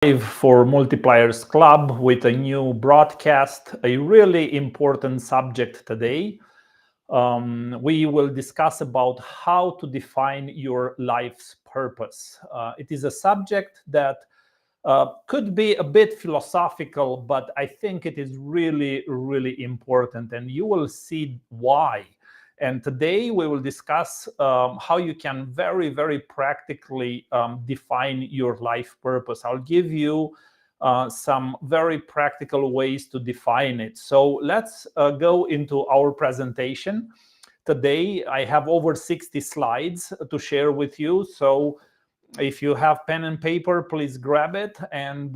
Live for Multipliers Club with a new broadcast, a really important subject today. We will discuss about how to define your life's purpose. It is a subject that could be a bit philosophical, but I think it is really, really important, and you will see why. And today we will discuss how you can very, very practically define your life purpose. I'll give you some very practical ways to define it. So let's go into our presentation. Today I have over 60 slides to share with you. So if you have pen and paper, please grab it. And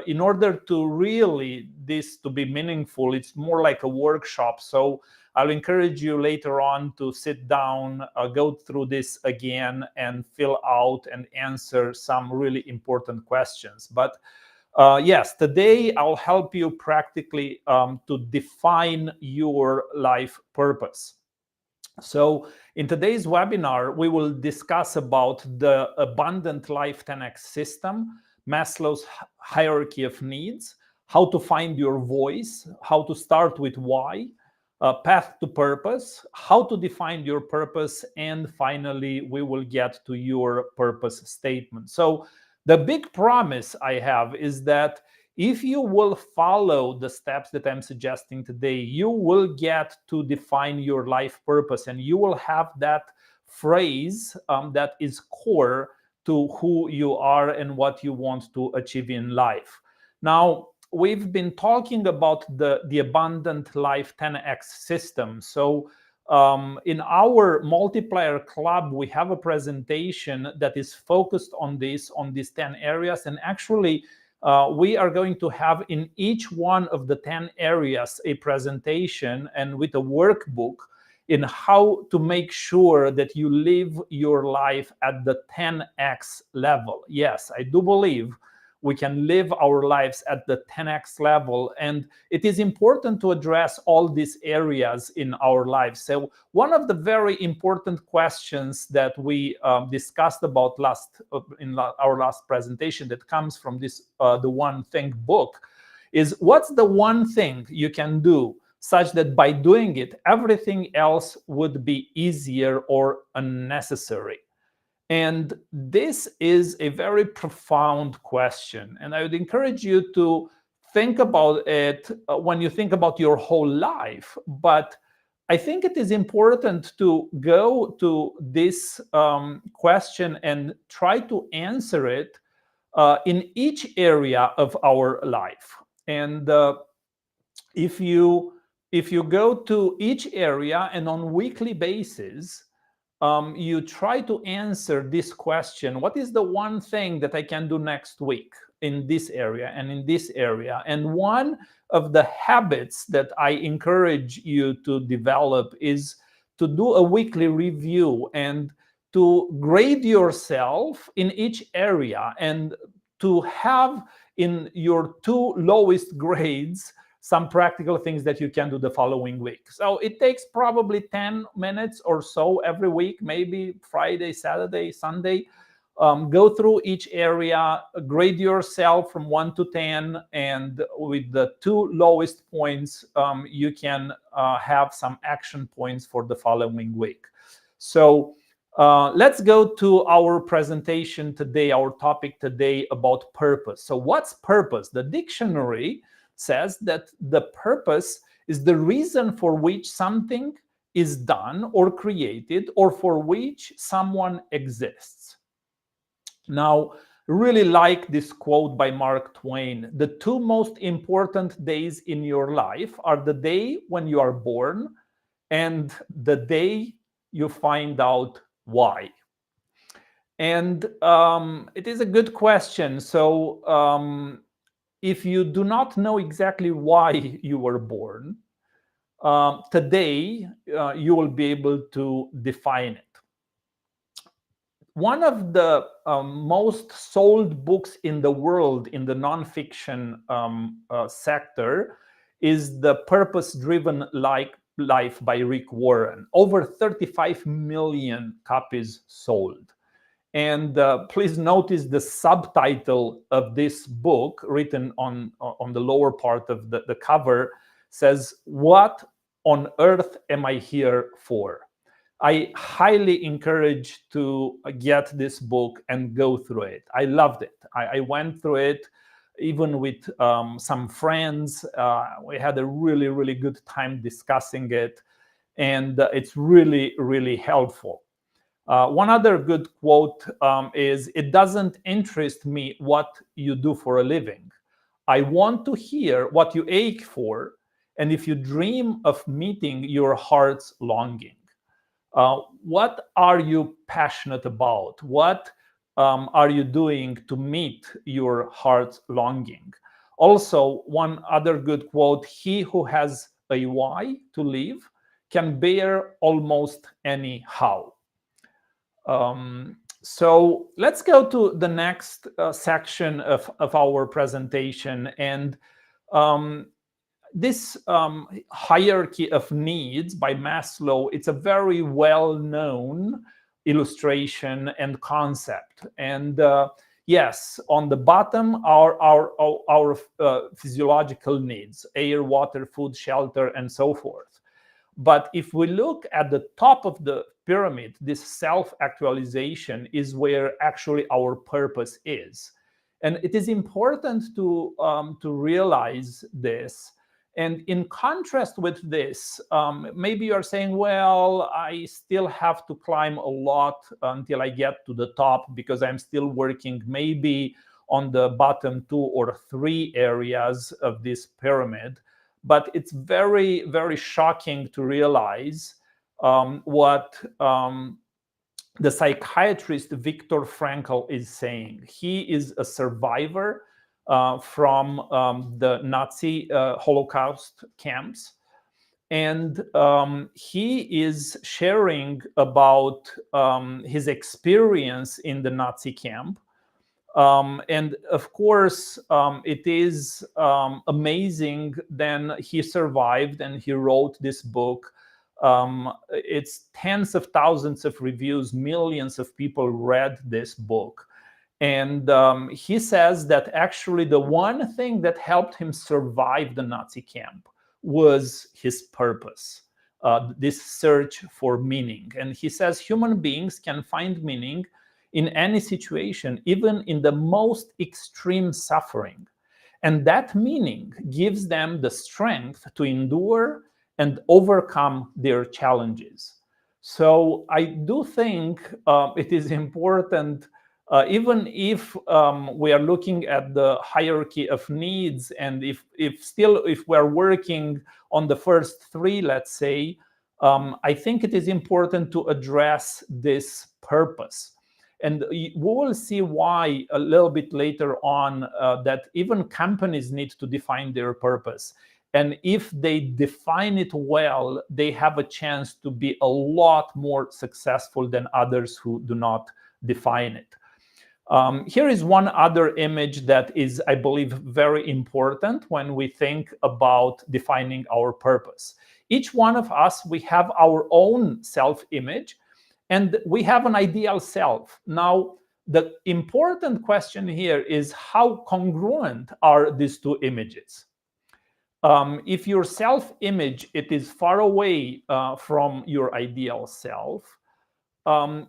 in order to really this to be meaningful, it's more like a workshop. So I'll encourage you later on to sit down, go through this again and fill out and answer some really important questions. But yes, today I'll help you practically to define your life purpose. So in today's webinar, we will discuss about the abundant life 10x system, Maslow's hierarchy of needs, how to find your voice, how to start with why, path to purpose, how to define your purpose, and finally, we will get to your purpose statement. So the big promise I have is that if you will follow the steps that I'm suggesting today, you will get to define your life purpose, and you will have that phrase that is core to who you are and what you want to achieve in life. Now, we've been talking about the abundant life 10x system. So in our multiplier club, we have a presentation that is focused on these 10 areas, and actually we are going to have in each one of the 10 areas a presentation and with a workbook in how to make sure that you live your life at the 10x level. Yes, I do believe we can live our lives at the 10x level, and it is important to address all these areas in our lives. So one of the very important questions that we discussed about our last presentation that comes from this The One Thing book is, what's the one thing you can do such that by doing it everything else would be easier or unnecessary? And this is a very profound question. And I would encourage you to think about it when you think about your whole life. But I think it is important to go to this question and try to answer it in each area of our life. And if you go to each area and on weekly basis, you try to answer this question: what is the one thing that I can do next week in this area and in this area? And one of the habits that I encourage you to develop is to do a weekly review and to grade yourself in each area, and to have in your two lowest grades some practical things that you can do the following week. So it takes probably 10 minutes or so every week, maybe Friday, Saturday, Sunday. Go through each area, grade yourself from 1 to 10, and with the two lowest points, you can have some action points for the following week. So let's go to our presentation today, our topic today about purpose. So what's purpose? The dictionary says that the purpose is the reason for which something is done or created, or for which someone exists. Now, really like this quote by Mark Twain: the two most important days in your life are the day when you are born and the day you find out why. And it is a good question. So if you do not know exactly why you were born, today you will be able to define it. One of the most sold books in the world in the nonfiction sector is The Purpose-Driven Life by Rick Warren. Over 35 million copies sold. And please notice the subtitle of this book, written on the lower part of the cover, says, "What on earth am I here for?" I highly encourage to get this book and go through it. I loved it. I went through it even with some friends. We had a really, really good time discussing it, and it's really, really helpful. One other good quote is, "It doesn't interest me what you do for a living. I want to hear what you ache for, and if you dream of meeting your heart's longing." What are you passionate about? What are you doing to meet your heart's longing? Also, one other good quote: "He who has a why to live can bear almost any how." So let's go to the next section of our presentation. And this hierarchy of needs by Maslow, it's a very well-known illustration and concept. And yes, on the bottom are our physiological needs: air, water, food, shelter, and so forth. But if we look at the top of the pyramid, this self-actualization is where actually our purpose is. And it is important to realize this. And in contrast with this, maybe you're saying, well, I still have to climb a lot until I get to the top, because I'm still working maybe on the bottom 2 or 3 areas of this pyramid. But it's very, very shocking to realize what the psychiatrist Viktor Frankl is saying. He is a survivor from the Nazi Holocaust camps. And he is sharing about his experience in the Nazi camp. And of course, it is amazing. Then he survived and he wrote this book. It's tens of thousands of reviews, millions of people read this book. And he says that actually the one thing that helped him survive the Nazi camp was his purpose, this search for meaning. And he says human beings can find meaning in any situation, even in the most extreme suffering. And that meaning gives them the strength to endure and overcome their challenges. So I do think it is important, even if we are looking at the hierarchy of needs, and if we're working on the first 3, let's say, I think it is important to address this purpose. And we will see why a little bit later on, that even companies need to define their purpose. And if they define it well, they have a chance to be a lot more successful than others who do not define it. Here is one other image that is, I believe, very important when we think about defining our purpose. Each one of us, we have our own self-image, and we have an ideal self. Now, the important question here is, how congruent are these 2 images? If your self-image, it is far away from your ideal self,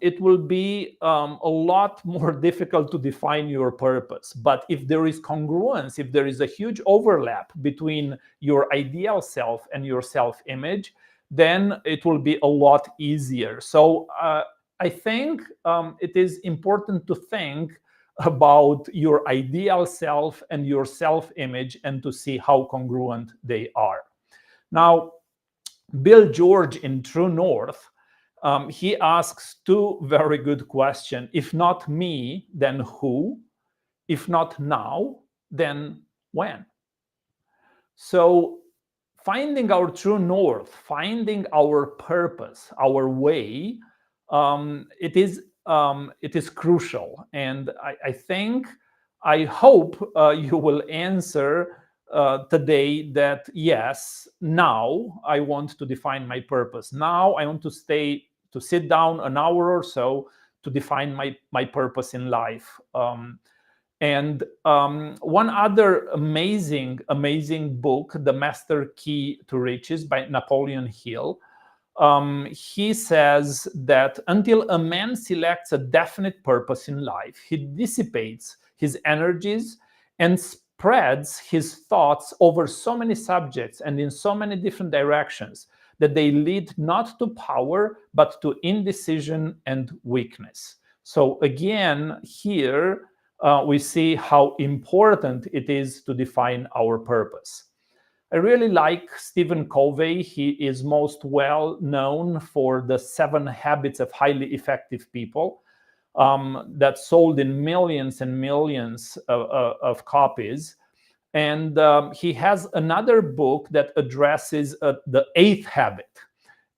it will be a lot more difficult to define your purpose. But if there is congruence, if there is a huge overlap between your ideal self and your self-image, then it will be a lot easier. So I think it is important to think about your ideal self and your self-image and to see how congruent they are. Now, Bill George in True North, he asks 2 very good questions. If not me, then who? If not now, then when? So finding our true north, finding our purpose, our way, it is crucial. And I hope you will answer today that yes, now I want to define my purpose. Now I want to sit down an hour or so to define my purpose in life. And one other amazing book, The Master Key to Riches by Napoleon Hill. He says that until a man selects a definite purpose in life, he dissipates his energies and spreads his thoughts over so many subjects and in so many different directions that they lead not to power, but to indecision and weakness. So again, here we see how important it is to define our purpose. I really like Stephen Covey. He is most well known for the 7 Habits of Highly Effective People that sold in millions and millions of copies. And he has another book that addresses the 8th habit.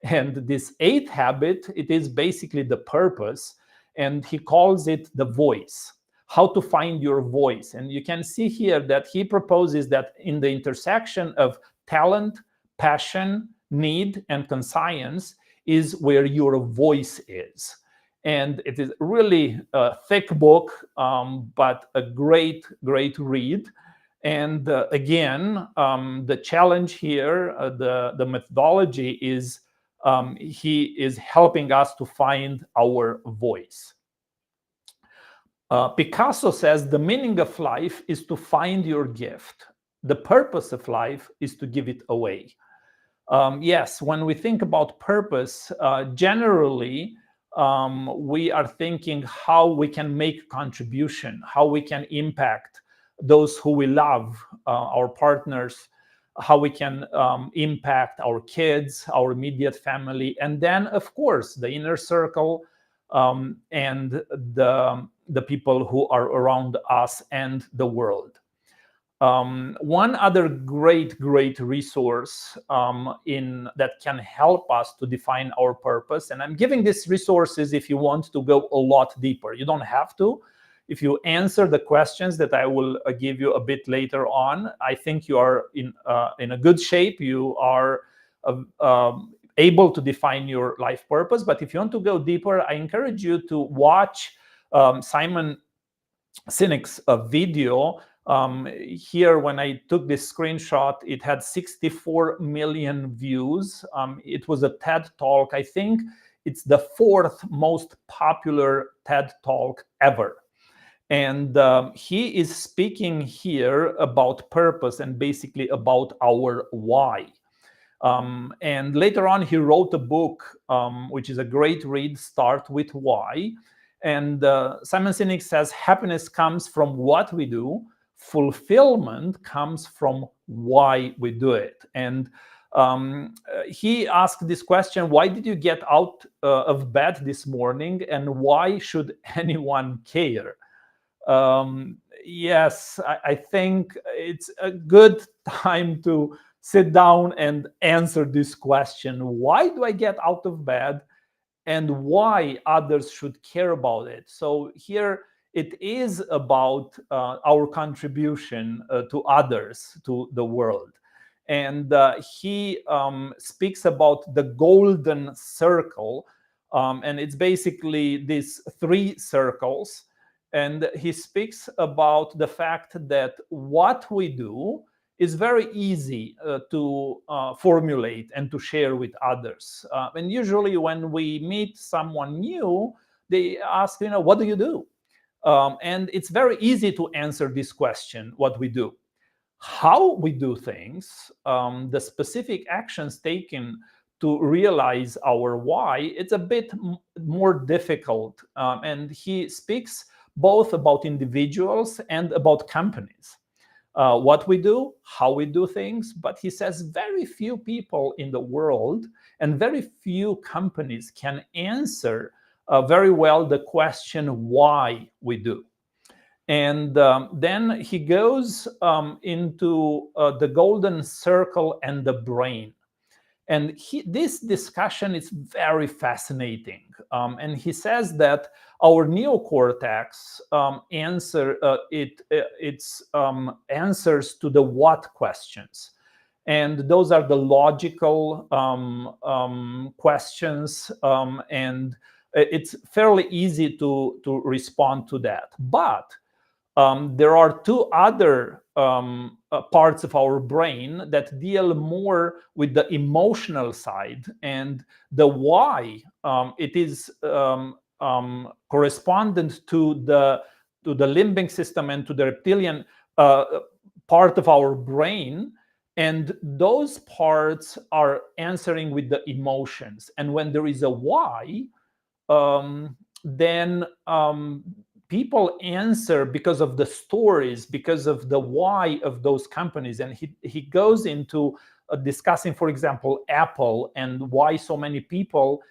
And this 8th habit, it is basically the purpose, and he calls it the voice. How to find your voice. And you can see here that he proposes that in the intersection of talent, passion, need, and conscience is where your voice is. And it is really a thick book, but a great read. And again, the challenge here, the methodology is he is helping us to find our voice. Picasso says the meaning of life is to find your gift. The purpose of life is to give it away. Yes, when we think about purpose, generally, we are thinking how we can make contribution, how we can impact those who we love, our partners, how we can impact our kids, our immediate family, and then, of course, the inner circle, and the people who are around us and the world. One other great resource that can help us to define our purpose, and I'm giving these resources if you want to go a lot deeper. You don't have to. If you answer the questions that I will give you a bit later on, I think you are in a good shape. You are able to define your life purpose. But if you want to go deeper, I encourage you to watch Simon Sinek's video. Here, when I took this screenshot, it had 64 million views. It was a TED Talk. I think it's the 4th most popular TED Talk ever. And he is speaking here about purpose and basically about our why. And later on, he wrote a book, which is a great read, Start with Why. And Simon Sinek says, happiness comes from what we do. Fulfillment comes from why we do it. And he asked this question, why did you get out of bed this morning? And why should anyone care? Yes, I think it's a good time to sit down and answer this question. Why do I get out of bed, and why others should care about it? So here it is about our contribution to others, to the world. And he speaks about the golden circle, and it's basically these 3 circles. And he speaks about the fact that what we do is very easy to formulate and to share with others. And usually when we meet someone new, they ask, what do you do? And it's very easy to answer this question, what we do. How we do things, the specific actions taken to realize our why, it's a bit more difficult. And he speaks both about individuals and about companies. What we do, how we do things, but he says very few people in the world and very few companies can answer very well the question why we do. And then he goes into the golden circle and the brain. And this discussion is very fascinating. And he says that our neocortex answers to the what questions. And those are the logical questions. And it's fairly easy to respond to that. But there are two other parts of our brain that deal more with the emotional side, and the why. It is correspondent to the limbic system and to the reptilian part of our brain, and those parts are answering with the emotions. And when there is a why, then people answer because of the stories, because of the why of those companies. And he goes into discussing, for example, Apple, and why so many people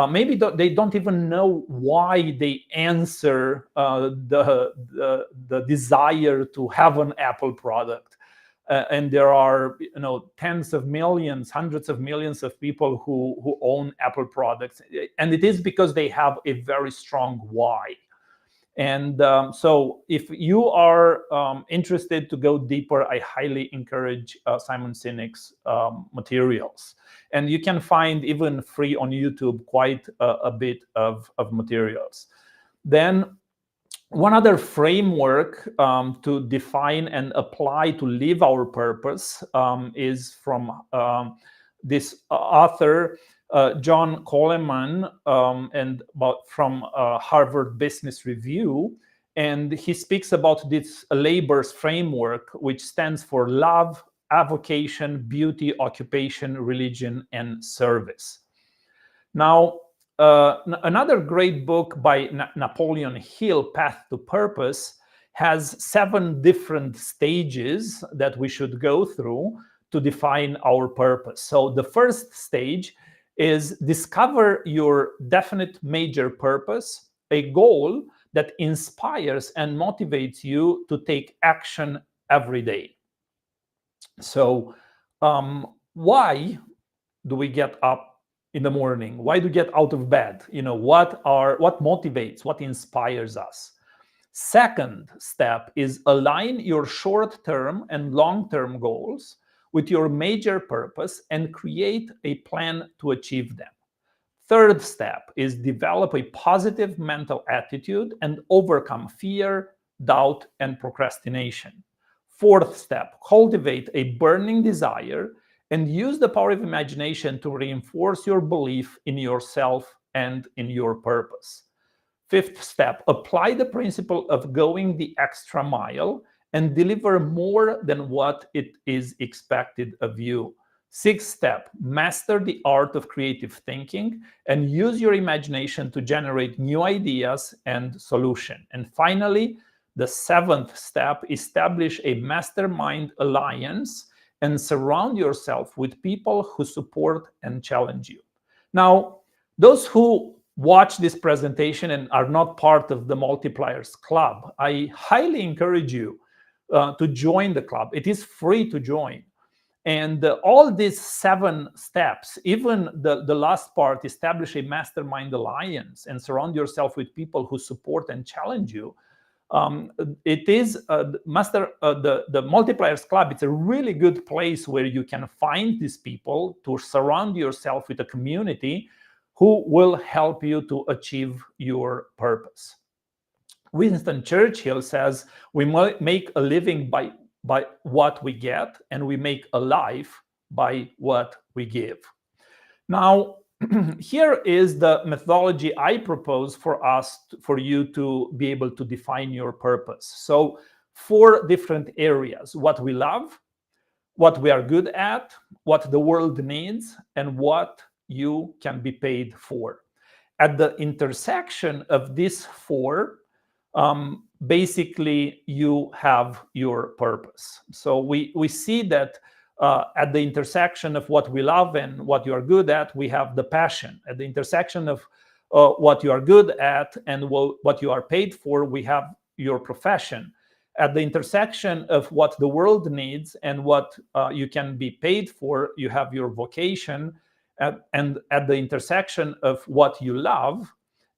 maybe they don't even know why they answer the desire to have an Apple product. And there are tens of millions, hundreds of millions of people who own Apple products, and it is because they have a very strong why. And so if you are interested to go deeper, I highly encourage Simon Sinek's materials. And you can find, even free on YouTube, quite a bit of materials. Then one other framework to define and apply to live our purpose is from this author, John Coleman, and from Harvard Business Review. And he speaks about this labor's framework, which stands for love, avocation, beauty, occupation, religion, and service. Now, another great book by Napoleon Hill, Path to Purpose, has 7 different stages that we should go through to define our purpose. So the first stage is discover your definite major purpose, a goal that inspires and motivates you to take action every day. So why do we get up in the morning? Why do we get out of bed? What motivates, what inspires us? Second step is align your short-term and long-term goals with your major purpose and create a plan to achieve them. Third step is develop a positive mental attitude and overcome fear, doubt, and procrastination. Fourth step, cultivate a burning desire and use the power of imagination to reinforce your belief in yourself and in your purpose. Fifth step, apply the principle of going the extra mile and deliver more than what it is expected of you. Sixth step, master the art of creative thinking and use your imagination to generate new ideas and solutions. And finally, the seventh step, establish a mastermind alliance and surround yourself with people who support and challenge you. Now, those who watch this presentation and are not part of the Multipliers Club, I highly encourage you to join the club. It is free to join. And all these 7 steps, even the last part, establish a mastermind alliance and surround yourself with people who support and challenge you. It is the Multipliers Club. It's a really good place where you can find these people to surround yourself with a community who will help you to achieve your purpose. Winston Churchill says, we make a living by what we get, and we make a life by what we give. Now, here is the methodology I propose for you to be able to define your purpose. So 4 different areas: what we love, what we are good at, what the world needs, and what you can be paid for. At the intersection of these 4, basically you have your purpose. So we see that at the intersection of what we love and what you are good at, we have the passion. At the intersection of what you are good at and what you are paid for, we have your profession. At the intersection of what the world needs and what you can be paid for, you have your vocation. And at the intersection of what you love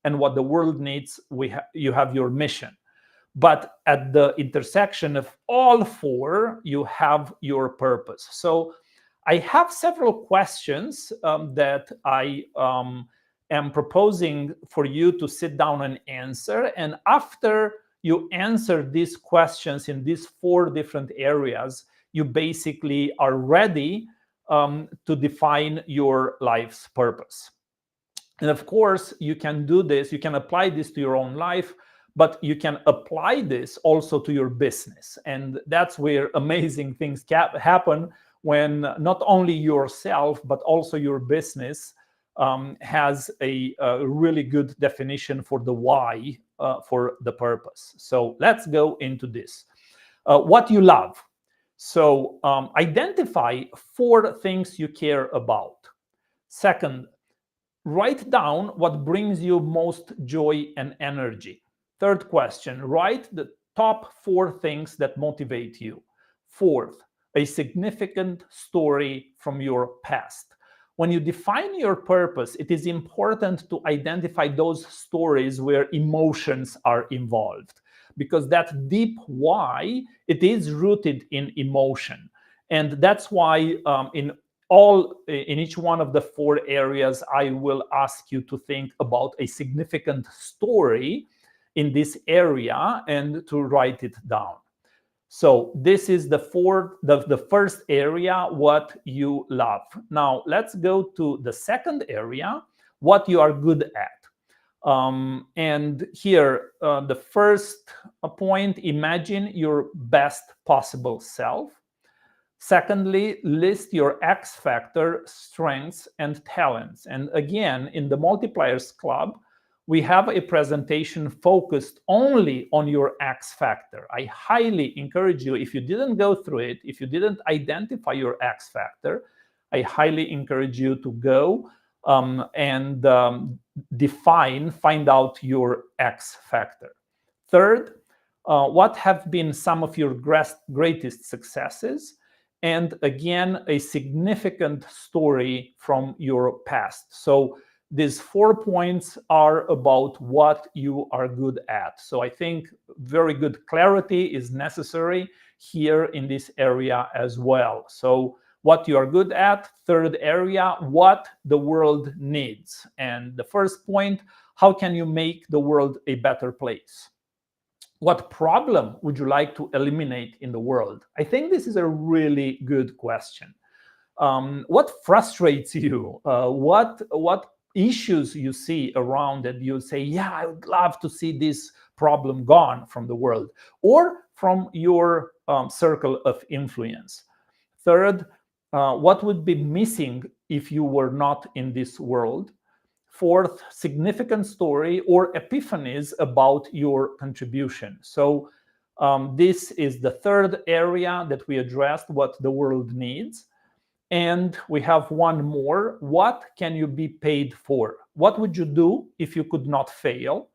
and what the world needs, you have your mission. But at the intersection of all 4, you have your purpose. So I have several questions that I am proposing for you to sit down and answer. And after you answer these questions in these 4 different areas, you basically are ready to define your life's purpose. And of course, you can do this, you can apply this to your own life, but you can apply this also to your business. And that's where amazing things happen, when not only yourself, but also your business has a really good definition for the why, for the purpose. So let's go into this. What you love. So identify 4 things you care about. Second, write down what brings you most joy and energy. Third question, write the top 4 things that motivate you. Fourth, a significant story from your past. When you define your purpose, it is important to identify those stories where emotions are involved, because that deep why, it is rooted in emotion. And that's why in each one of the 4 areas, I will ask you to think about a significant story in this area and to write it down. So this is the first area, what you love. Now let's go to the second area, what you are good at. And here, the first point, imagine your best possible self. Secondly, list your X factor, strengths, and talents. And again, in the Multipliers Club, we have a presentation focused only on your X factor. I highly encourage you, if you didn't go through it, if you didn't identify your X factor, I highly encourage you to go and find out your X factor. Third, what have been some of your greatest successes? And again, a significant story from your past. So these 4 points are about what you are good at. So I think very good clarity is necessary here in this area as well. So what you are good at. Third area, what the world needs. And the first point, how can you make the world a better place? What problem would you like to eliminate in the world? I think this is a really good question. What frustrates you? What issues you see around that you say, yeah, I would love to see this problem gone from the world or from your circle of influence? Third, what would be missing if you were not in this world? Fourth, significant story or epiphanies about your contribution. So this is the third area that we addressed, what the world needs. And we have one more. What can you be paid for? What would you do if you could not fail?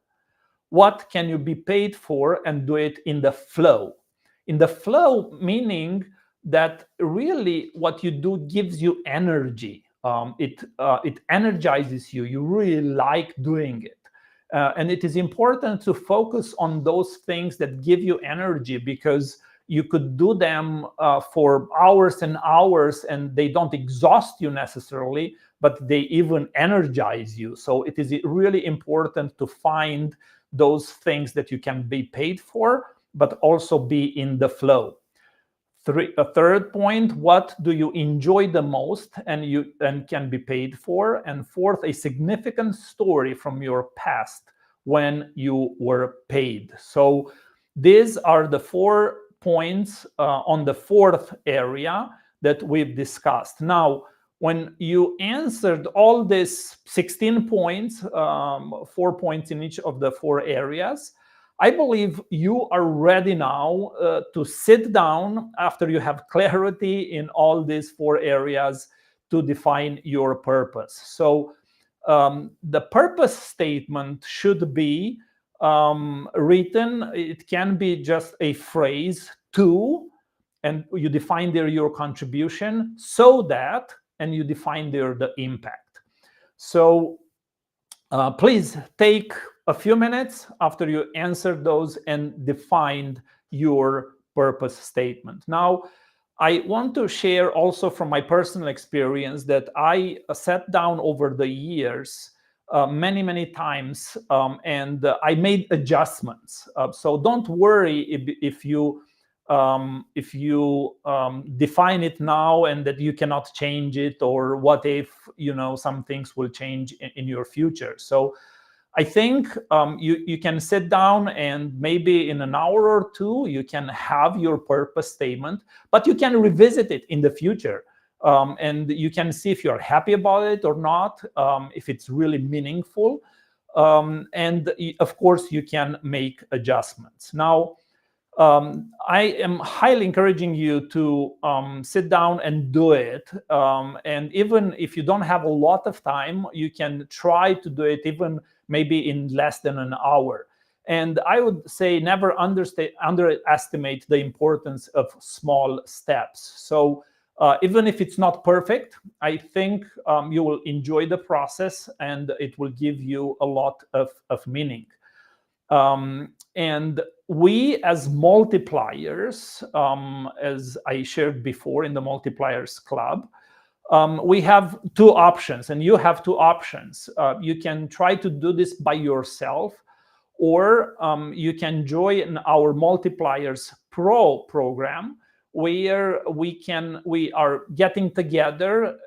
What can you be paid for, and do it in the flow? In the flow, meaning that really what you do gives you energy. It energizes you. You really like doing it. And it is important to focus on those things that give you energy, because you could do them for hours and hours and they don't exhaust you necessarily, but they even energize you. So it is really important to find those things that you can be paid for, but also be in the flow. A third point, what do you enjoy the most and can be paid for? And fourth, a significant story from your past when you were paid. So these are the 4 points on the fourth area that we've discussed. Now, when you answered all these 16 points, 4 points in each of the 4 areas, I believe you are ready now to sit down after you have clarity in all these 4 areas to define your purpose. So the purpose statement should be written. It can be just a phrase, to, and you define there your contribution, so that, and you define there the impact. So please take a few minutes after you answered those and defined your purpose statement. Now, I want to share also from my personal experience that I sat down over the years many times, and I made adjustments. So don't worry if you define it now and that you cannot change it, or what if some things will change in your future. So I think you can sit down, and maybe in an hour or two you can have your purpose statement, but you can revisit it in the future. And you can see if you're happy about it or not, if it's really meaningful. And of course, you can make adjustments. Now, I am highly encouraging you to sit down and do it. And even if you don't have a lot of time, you can try to do it even maybe in less than an hour. And I would say never underestimate the importance of small steps. So even if it's not perfect, I think you will enjoy the process, and it will give you a lot of meaning. And we, as multipliers, as I shared before in the Multipliers Club, we have two options, and you have two options. You can try to do this by yourself, or you can join our Multipliers Pro program, where we are getting together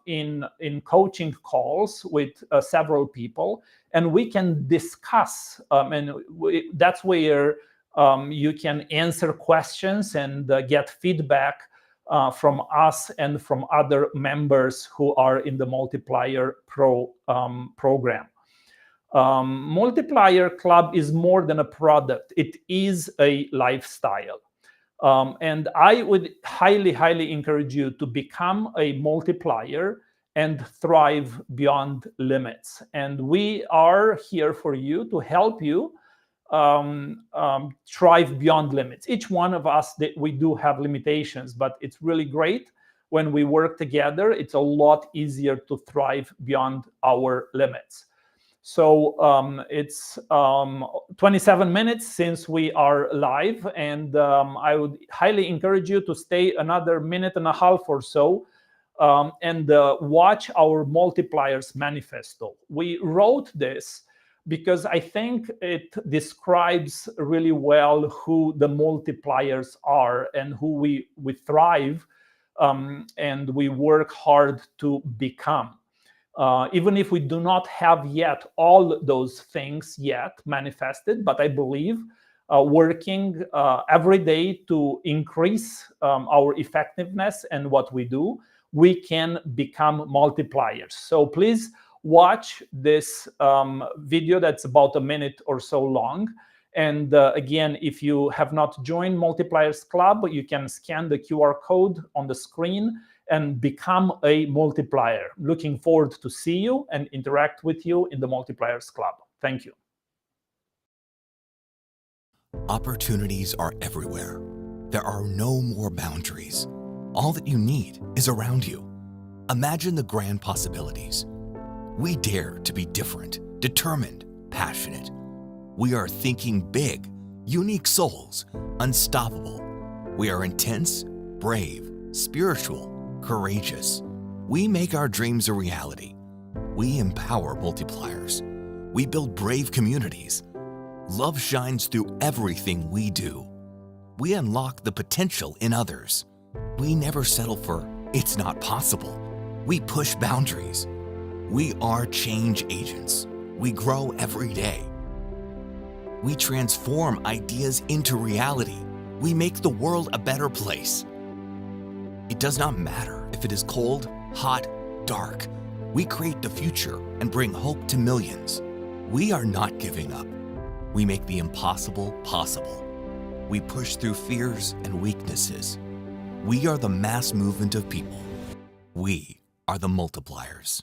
in coaching calls with several people, and we can discuss, and that's where you can answer questions and get feedback from us and from other members who are in the Multiplier Pro program. Multiplier Club is more than a product. It is a lifestyle. And I would highly encourage you to become a multiplier and thrive beyond limits. And we are here for you to help you thrive beyond limits. Each one of us, we do have limitations, but it's really great when we work together. It's a lot easier to thrive beyond our limits. So it's 27 minutes since we are live, and I would highly encourage you to stay another minute and a half or so and watch our Multipliers Manifesto. We wrote this because I think it describes really well who the multipliers are and who we thrive and we work hard to become. Even if we do not have yet all those things yet manifested, but I believe working every day to increase our effectiveness and what we do, we can become multipliers. So please watch this video that's about a minute or so long. And again, if you have not joined Multipliers Club, you can scan the QR code on the screen and become a multiplier. Looking forward to see you and interact with you in the Multipliers Club. Thank you. Opportunities are everywhere. There are no more boundaries. All that you need is around you. Imagine the grand possibilities. We dare to be different, determined, passionate. We are thinking big, unique souls, unstoppable. We are intense, brave, spiritual, courageous. We make our dreams a reality. We empower multipliers. We build brave communities. Love shines through everything we do. We unlock the potential in others. We never settle for, it's not possible. We push boundaries. We are change agents. We grow every day. We transform ideas into reality. We make the world a better place. It does not matter if it is cold, hot, dark. We create the future and bring hope to millions. We are not giving up. We make the impossible possible. We push through fears and weaknesses. We are the mass movement of people. We are the multipliers.